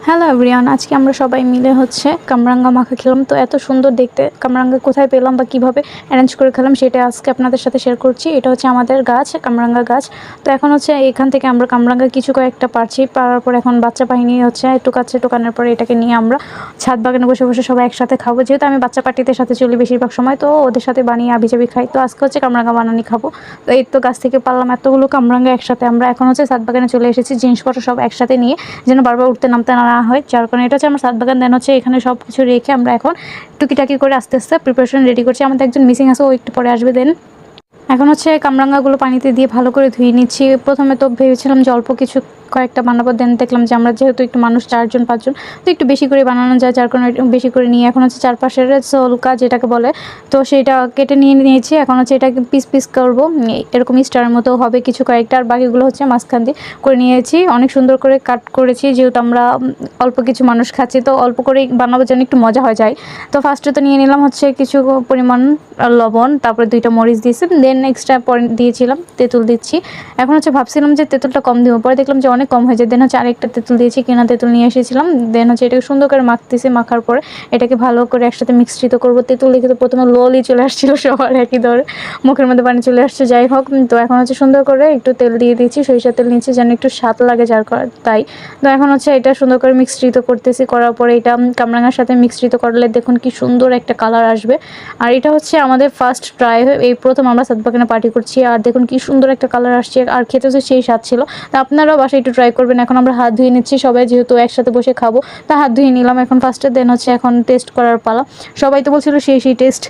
Hello everyone, আজকে আমরা সবাই মিলে কামরাঙ্গা মাখা খেলাম। তো এত সুন্দর দেখতে কামরাঙ্গা কোথায় পেলাম বা কীভাবে অ্যারেঞ্জ করে খেলাম সেটা আজকে আপনাদের সাথে শেয়ার করছি। এটা হচ্ছে আমাদের গাছ, কামরাঙ্গা গাছ। তো এখন এখান থেকে আমরা কামরাঙ্গা কিছু কয়েকটা পারছি, পারার পর এখন বাচ্চা বাহিনী টোকানোর পরে এটাকে নিয়ে আমরা ছাদ বাগানে বসে বসে সবাই একসাথে খাবো। যেহেতু আমি বাচ্চা পার্টিদের সাথে চলি বেশিরভাগ সময়, তো ওদের সাথে বানিয়ে আবিজাবি খাই। তো আজকে কামরাঙ্গা বানানি খাবো। তো এই তো গাছ থেকে পারলাম এতগুলো কামরাঙ্গা একসাথে। আমরা এখন ছাদ বাগানে চলে এসেছি জিনিসপত্র সব একসাথে নিয়ে, যেন বারবার উঠতে নামতে না হয়। যার কারণে এটা আমার ছাদ বাগান। দেন এখানে সব কিছু রেখে আমরা এখন টুকিটাকি করে আস্তে আস্তে প্রিপারেশন রেডি করছি। আমাদের একজন মিসিং আছে, ও একটু পরে আসবে। দেন এখন কামরাঙ্গাগুলো পানিতে দিয়ে ভালো করে ধুয়ে নিচ্ছি। প্রথমে তো ভেবেছিলাম যে অল্প কিছু কয়েকটা বানাবো, দেন দেখলাম যে আমরা যেহেতু একটু মানুষ 4-5 জন, তো একটু বেশি করে বানানো যায়। যার কারণে বেশি করে নিয়ে এখন চারপাশের সোলকা যেটাকে বলে, তো সেটা কেটে নিয়েছি। এখন এটাকে পিস পিস করবো, এরকম স্টারের মতো হবে কিছু কয়েকটা। আর বাকিগুলো মাঝখান দিয়ে করে নিয়েছি, অনেক সুন্দর করে কাট করেছি। যেহেতু আমরা অল্প কিছু মানুষ খাচ্ছি, তো অল্প করে বানাবো যেন একটু মজা হয়ে যায়। তো ফার্স্টে তো নিয়ে নিলাম কিছু পরিমাণ লবণ, তারপরে 2টা মরিচ দিয়েছি। দেন এক্সট্রা পরে দিয়েছিলাম তেঁতুল দিচ্ছি। এখন ভাবছিলাম যে তেঁতুলটা কম দিব, পরে দেখলাম যে অনেক কম হয়ে যায়। দেন আরেকটা তেঁতুল দিয়েছি, কেনা তেঁতুল নিয়ে এসেছিলাম। দেন এটাকে সুন্দর করে মাখতেছি। মাখার পরে এটাকে ভালো করে একসাথে মিশ্রিত করবো। তেঁতুল দেখে তো প্রথমে লোলই চলে আসছিল সবার, একই ধরে মুখের মধ্যে পানি চলে আসছে। যাই হোক, তো এখন সুন্দর করে একটু তেল দিয়ে দিচ্ছি, সরিষার তেল নিচ্ছি যেন একটু স্বাদ লাগে, যার তাই। তো এখন এটা সুন্দর করে মিশ্রিত করতেছি। করার পরে এটা কামরাঙ্গার সাথে মিশ্রিত করলে দেখুন কি সুন্দর একটা কালার আসবে। আর এটা আমাদের ফার্স্ট ট্রাই, এই প্রথম আমরা ছাদ বাগানে পার্টি করছি। আর দেখুন কি সুন্দর একটা কালার আসছে, আর খেতে সেই স্বাদ ছিল। তা আপনারাও বাসায় একটু ট্রাই করবেন। এখন আমরা হাত ধুয়ে নিচ্ছি সবাই, যেহেতু একসাথে বসে খাবো, তা হাত ধুয়ে নিলাম এখন ফার্স্টে। দেন এখন টেস্ট করার পালা। সবাই তো বলছিল সেই টেস্ট।